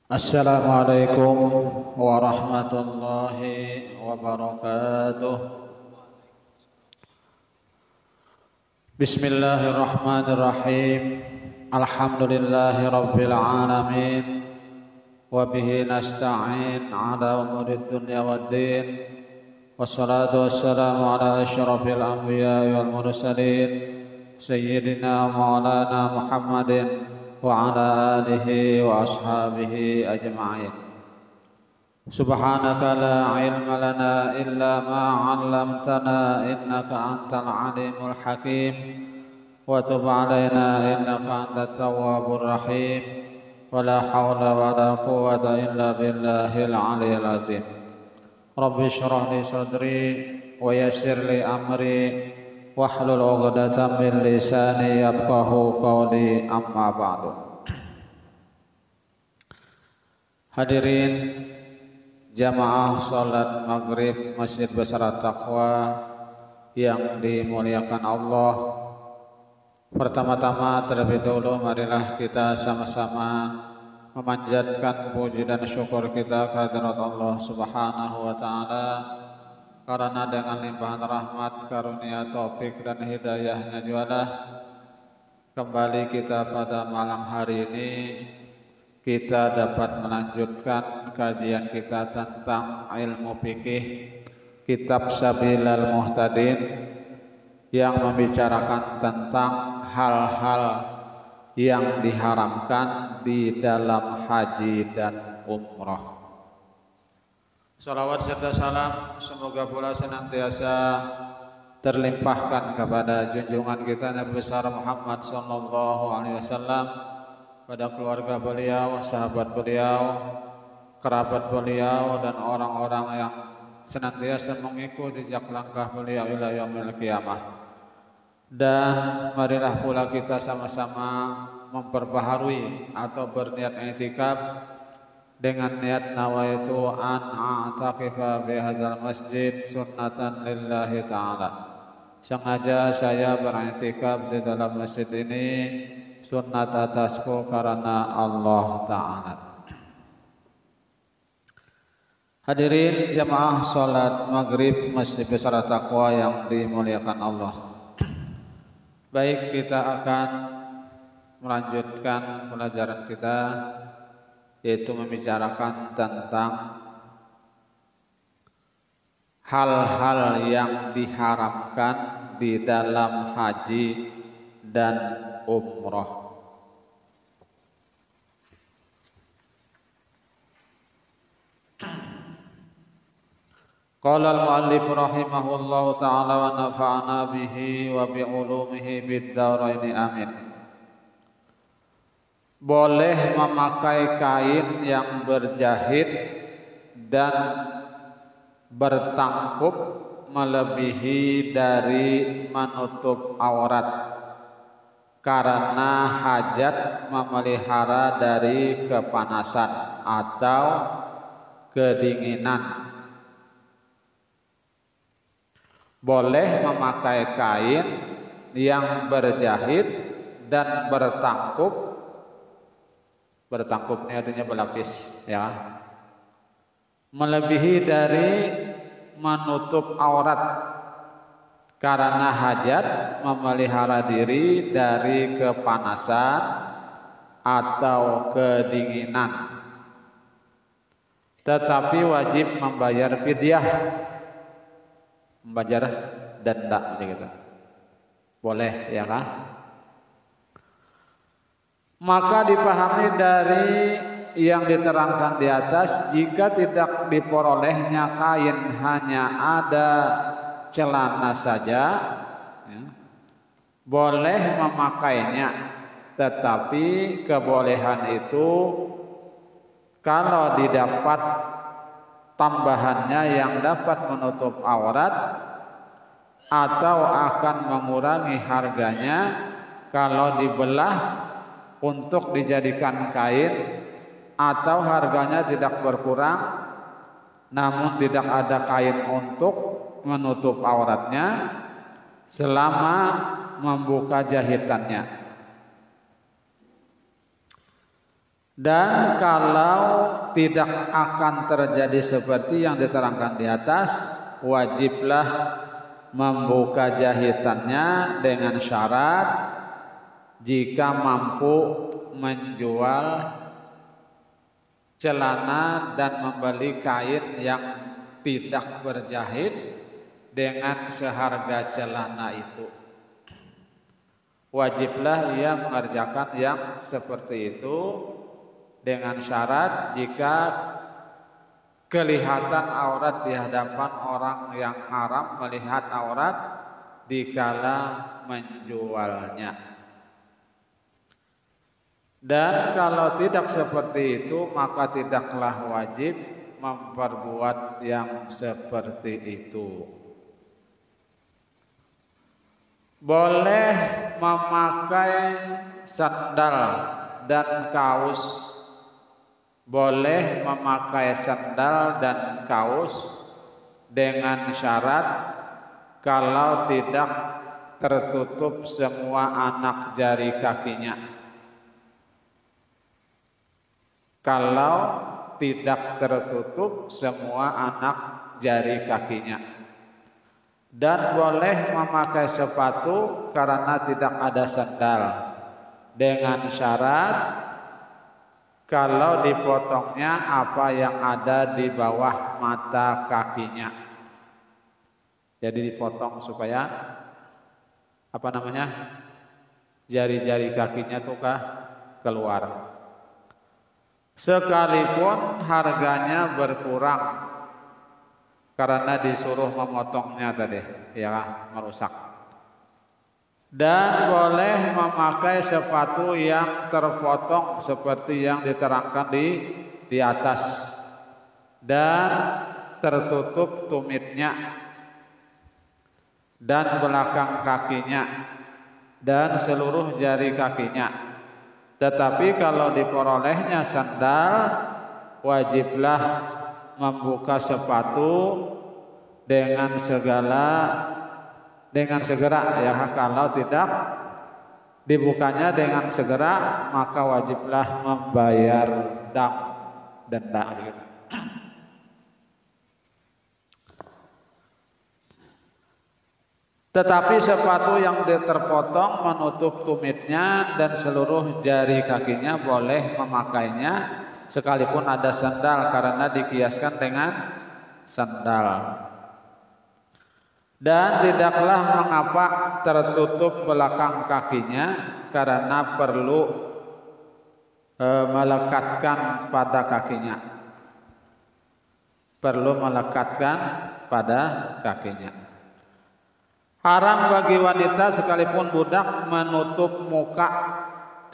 Assalamualaikum warahmatullahi wabarakatuh. Bismillahirrahmanirrahim. Alhamdulillahi rabbil alamin. Wabihi nasta'in ala umurid dunya waddin. Wassalatu wassalamu ala asyrafil anbiya wal mursalin Sayyidina maulana Muhammadin wa ala alihi wa ashabihi ajma'in. Subhanaka la ilma lana illa ma 'allamtana innaka antal alimul hakim wa tub 'alaina innaka antat tawwabur rahim wa la hawla wa la quwwata illa billahil aliyyil azim. Rabbi shrah li sadri wa yassir li amri wahlul 'uqdatam min lisani yafqahu qawli, amma ba'du. Hadirin jamaah salat maghrib Masjid Besar Taqwa yang dimuliakan Allah, pertama-tama terlebih dahulu marilah kita sama-sama memanjatkan puji dan syukur kita kehadirat Allah Subhanahu wa taala, karena dengan limpahan rahmat, karunia, taufik dan hidayahnya jualah kembali kita pada malam hari ini kita dapat melanjutkan kajian kita tentang ilmu fikih kitab Sabilal Muhtadin yang membicarakan tentang hal-hal yang diharamkan di dalam haji dan umrah. Salawat serta salam semoga pula senantiasa terlimpahkan kepada junjungan kita Nabi besar Muhammad sallallahu alaihi wasallam, pada keluarga beliau, sahabat beliau, kerabat beliau dan orang-orang yang senantiasa mengikuti jejak langkah beliau ila yaumil qiyamah. Dan marilah pula kita sama-sama memperbaharui atau berniat i'tikaf dengan niat nawaitu an a'taqifa bi hadzal masjid sunnatan lillahi ta'ala. Sengaja saya beriktikaf di dalam masjid ini sunnat atasku karena Allah Ta'ala. Hadirin jamaah salat maghrib Masjid Besar Taqwa yang dimuliakan Allah. Baik, kita akan melanjutkan pelajaran kita, yaitu membicarakan tentang hal-hal yang diharamkan di dalam haji dan umrah. Qala al-muallif rahimahullahu ta'ala wa nafa'ana bihi wa bi'ulumihi bid-daraini amin. Boleh memakai kain yang berjahit dan bertangkup melebihi dari menutup aurat karena hajat memelihara dari kepanasan atau kedinginan. Boleh memakai kain yang berjahit dan bertangkup. Bertangkup ini artinya berlapis, ya. Melebihi dari menutup aurat karena hajat memelihara diri dari kepanasan atau kedinginan. Tetapi wajib membayar fidyah, membayar denda gitu. Boleh, ya kan? Maka dipahami dari yang diterangkan di atas, jika tidak diperolehnya kain hanya ada celana saja, ya, boleh memakainya. Tetapi kebolehan itu kalau didapat tambahannya yang dapat menutup aurat atau akan mengurangi harganya kalau dibelah untuk dijadikan kain, atau harganya tidak berkurang namun tidak ada kain untuk menutup auratnya selama membuka jahitannya. Dan kalau tidak akan terjadi seperti yang diterangkan di atas, wajiblah membuka jahitannya dengan syarat jika mampu menjual celana dan membeli kain yang tidak berjahit dengan seharga celana itu. Wajiblah ia mengerjakan yang seperti itu dengan syarat jika kelihatan aurat di hadapan orang yang haram melihat aurat dikala menjualnya. Dan kalau tidak seperti itu, maka tidaklah wajib memperbuat yang seperti itu. Boleh memakai sandal dan kaos. Boleh memakai sandal dan kaos dengan syarat kalau tidak tertutup semua anak jari kakinya. Kalau tidak tertutup semua anak jari kakinya. Dan boleh memakai sepatu karena tidak ada sandal dengan syarat kalau dipotongnya apa yang ada di bawah mata kakinya. Jadi dipotong supaya jari-jari kakinya tuh keluar. Sekalipun harganya berkurang karena disuruh memotongnya tadi, ya merusak. Dan boleh memakai sepatu yang terpotong seperti yang diterangkan di atas dan tertutup tumitnya dan belakang kakinya dan seluruh jari kakinya. Tetapi kalau diperolehnya sandal, wajiblah membuka sepatu dengan segera ya. Kalau tidak dibukanya dengan segera, maka wajiblah membayar denda gitu. Tetapi sepatu yang terpotong menutup tumitnya dan seluruh jari kakinya boleh memakainya sekalipun ada sandal karena dikiaskan dengan sandal. Dan tidaklah mengapa tertutup belakang kakinya karena perlu melekatkan pada kakinya. Perlu melekatkan pada kakinya. Haram bagi wanita sekalipun budak menutup muka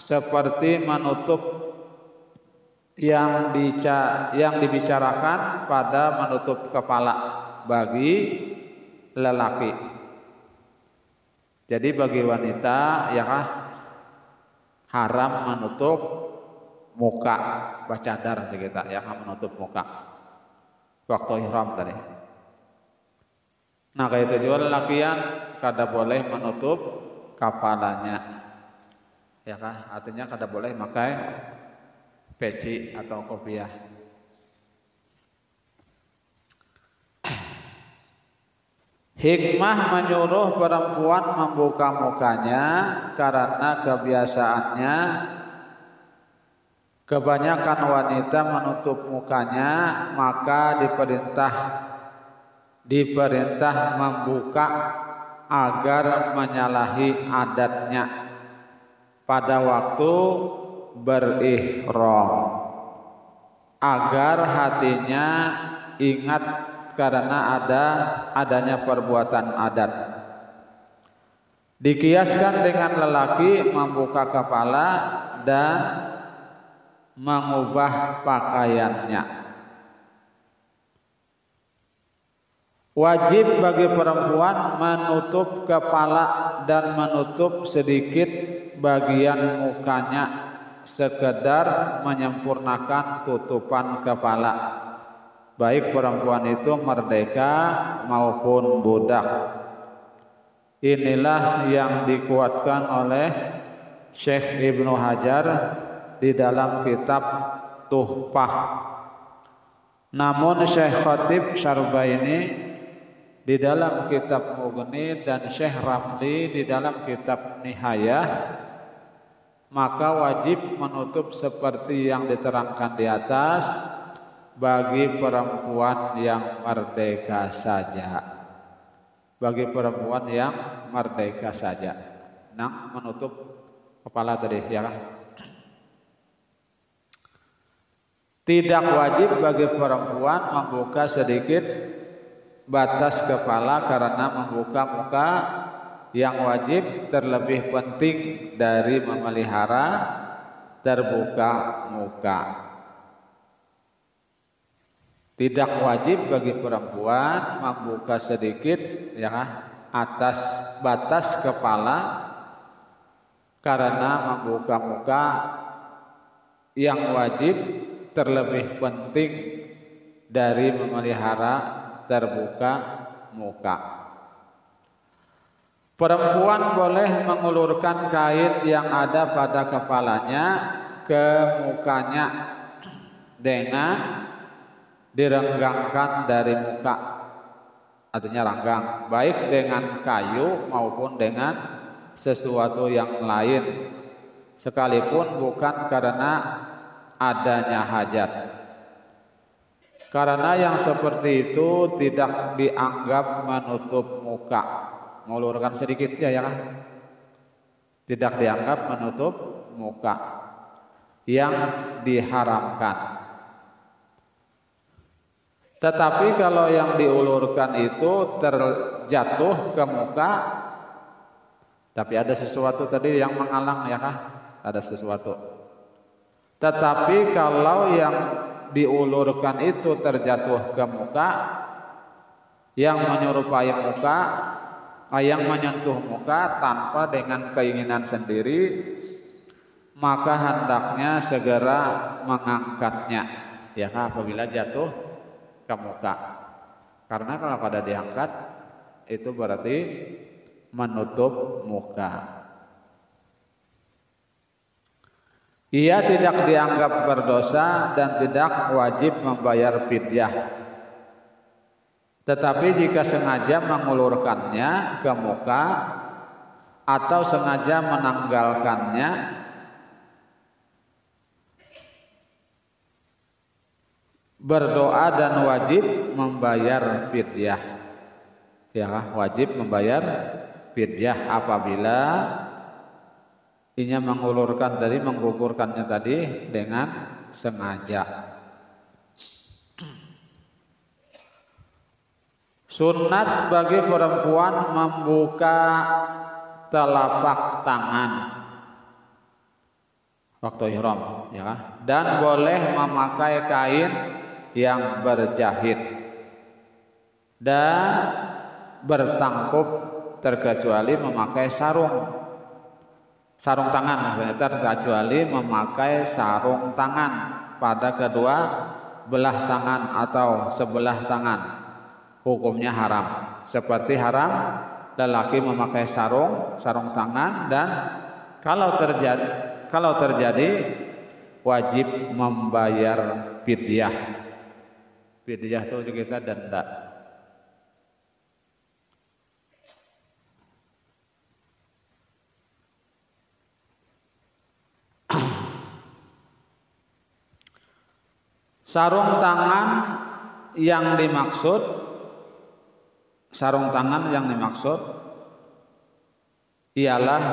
seperti menutup yang dibicarakan pada menutup kepala bagi lelaki. Jadi bagi wanita ya haram menutup muka, bacadar kita ya, menutup muka waktu ihram tadi. Nah kayak itu juga lelakian kada boleh menutup kepalanya, ya kan? Artinya kada boleh pakai peci atau kopiah. Hikmah menyuruh perempuan membuka mukanya karena kebiasaannya kebanyakan wanita menutup mukanya, maka diperintah membuka agar menyalahi adatnya pada waktu berihram, agar hatinya ingat karena adanya perbuatan adat. Dikiaskan dengan lelaki membuka kepala dan mengubah pakaiannya. Wajib bagi perempuan menutup kepala dan menutup sedikit bagian mukanya sekedar menyempurnakan tutupan kepala, baik perempuan itu merdeka maupun budak. Inilah yang dikuatkan oleh Syekh Ibnu Hajar di dalam kitab Tuhfah. Namun Syekh Khatib Syarbaini di dalam kitab Mughni dan Syekh Ramli di dalam kitab Nihayah, maka wajib menutup seperti yang diterangkan di atas bagi perempuan yang merdeka saja. Bagi perempuan yang merdeka saja. Nah, menutup kepala tadi ya kan? Tidak wajib bagi perempuan membuka sedikit batas kepala karena membuka muka. Yang wajib terlebih penting dari memelihara terbuka muka. Tidak wajib bagi perempuan membuka sedikit ya atas batas kepala karena membuka muka. Yang wajib terlebih penting dari memelihara terbuka muka. Perempuan boleh mengulurkan kain yang ada pada kepalanya ke mukanya dengan direnggangkan dari muka, artinya ranggang, baik dengan kayu maupun dengan sesuatu yang lain, sekalipun bukan karena adanya hajat. Karena yang seperti itu tidak dianggap menutup muka. Mengulurkan sedikit ya kan? Tidak dianggap menutup muka yang diharamkan. Tetapi kalau yang diulurkan itu terjatuh ke muka, tapi ada sesuatu tadi yang menghalang ya kan? Ada sesuatu. Tetapi kalau yang diulurkan itu terjatuh ke muka, yang menyerupai muka, yang menyentuh muka tanpa dengan keinginan sendiri, maka hendaknya segera mengangkatnya ya kan, apabila jatuh ke muka. Karena kalau kada diangkat itu berarti menutup muka. Ia tidak dianggap berdosa dan tidak wajib membayar fidyah. Tetapi jika sengaja mengulurkannya ke muka atau sengaja menanggalkannya, berdoa dan wajib membayar fidyah. Ya, wajib membayar fidyah apabila ia mengulurkan dari menggugurkannya tadi dengan sengaja. Sunat bagi perempuan membuka telapak tangan waktu ihram ya kan? Dan boleh memakai kain yang berjahit dan bertangkup terkecuali memakai sarung tangan, maksudnya terkecuali memakai sarung tangan pada kedua belah tangan atau sebelah tangan. Hukumnya haram. Seperti haram lelaki memakai sarung tangan, dan kalau terjadi wajib membayar fidyah. Fidyah itu kita denda. Sarung tangan yang dimaksud ialah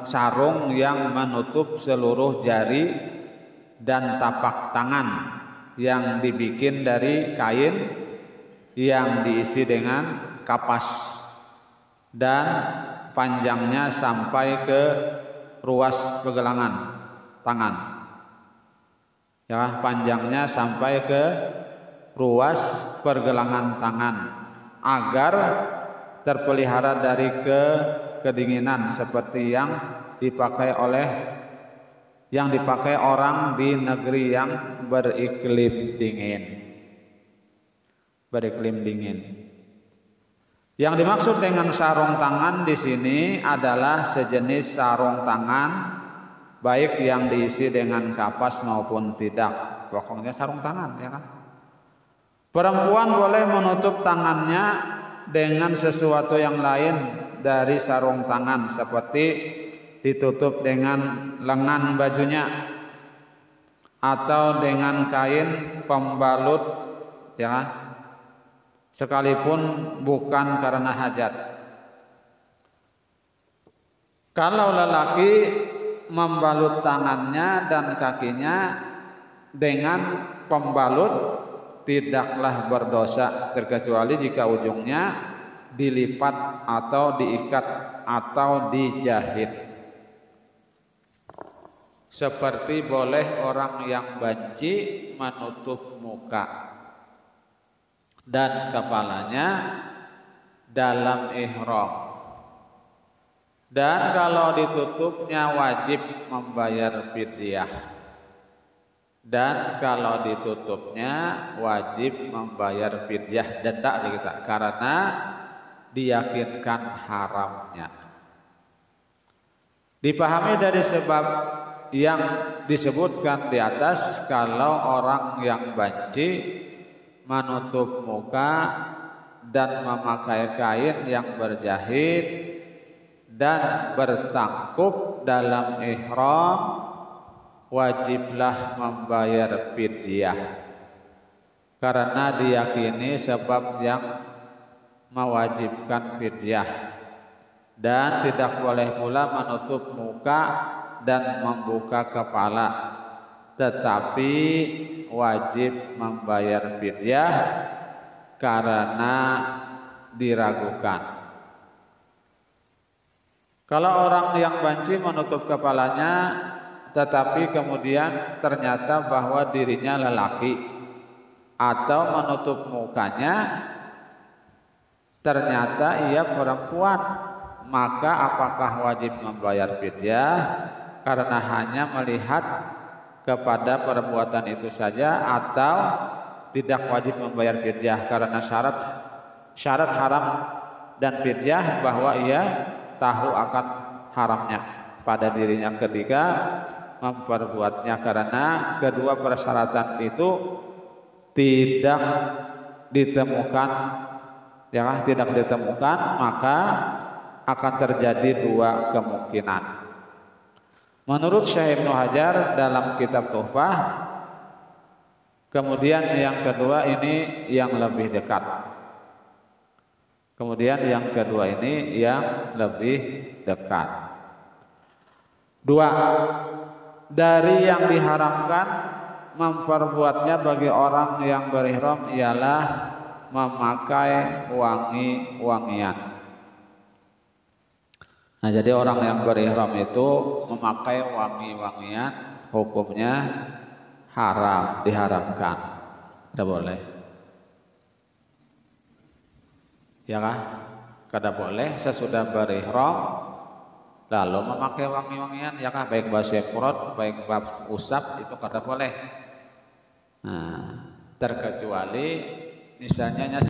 sarung yang menutup seluruh jari dan tapak tangan yang dibikin dari kain yang diisi dengan kapas dan panjangnya sampai ke ruas pergelangan tangan. Ya, panjangnya sampai ke ruas pergelangan tangan agar terpelihara dari kedinginan seperti yang dipakai orang di negeri yang beriklim dingin. Yang dimaksud dengan sarung tangan di sini adalah sejenis sarung tangan baik yang diisi dengan kapas maupun tidak, pokoknya sarung tangan, ya kan. Perempuan boleh menutup tangannya dengan sesuatu yang lain dari sarung tangan, seperti ditutup dengan lengan bajunya atau dengan kain pembalut, ya, sekalipun bukan karena hajat. Kalau lelaki membalut tangannya dan kakinya dengan pembalut, tidaklah berdosa terkecuali jika ujungnya dilipat atau diikat atau dijahit. Seperti boleh orang yang banci menutup muka dan kepalanya dalam ihram, dan kalau ditutupnya wajib membayar fidyah, dan kalau ditutupnya wajib membayar fidyah denda kita karena diyakinkan haramnya. Dipahami dari sebab yang disebutkan di atas, kalau orang yang banci menutup muka dan memakai kain yang berjahit dan bertangkup dalam ihram, wajiblah membayar fidyah karena diyakini sebab yang mewajibkan fidyah, dan tidak boleh pula menutup muka dan membuka kepala, tetapi wajib membayar fidyah karena diragukan. Kalau orang yang banci menutup kepalanya tetapi kemudian ternyata bahwa dirinya lelaki, atau menutup mukanya ternyata ia perempuan, maka apakah wajib membayar fidyah karena hanya melihat kepada perbuatan itu saja, atau tidak wajib membayar fidyah karena syarat haram dan fidyah bahwa ia tahu akan haramnya pada dirinya ketika memperbuatnya, karena kedua persyaratan itu tidak ditemukan, ya, tidak ditemukan, maka akan terjadi dua kemungkinan. Menurut Syekh Ibnu Hajar dalam kitab Tuhfah, kemudian yang kedua ini yang lebih dekat. Kemudian yang kedua ini yang lebih dekat. Dua, dari yang diharamkan memperbuatnya bagi orang yang berihram ialah memakai wangi-wangian. Nah, jadi orang yang berihram itu memakai wangi-wangian, hukumnya haram, diharamkan, tidak boleh. Ya kah? Kada boleh sesudah berihram lalu memakai wangi-wangian, ya kah? Baik basyemprot, baik bab usap, itu kada boleh. Nah, terkecuali misalnya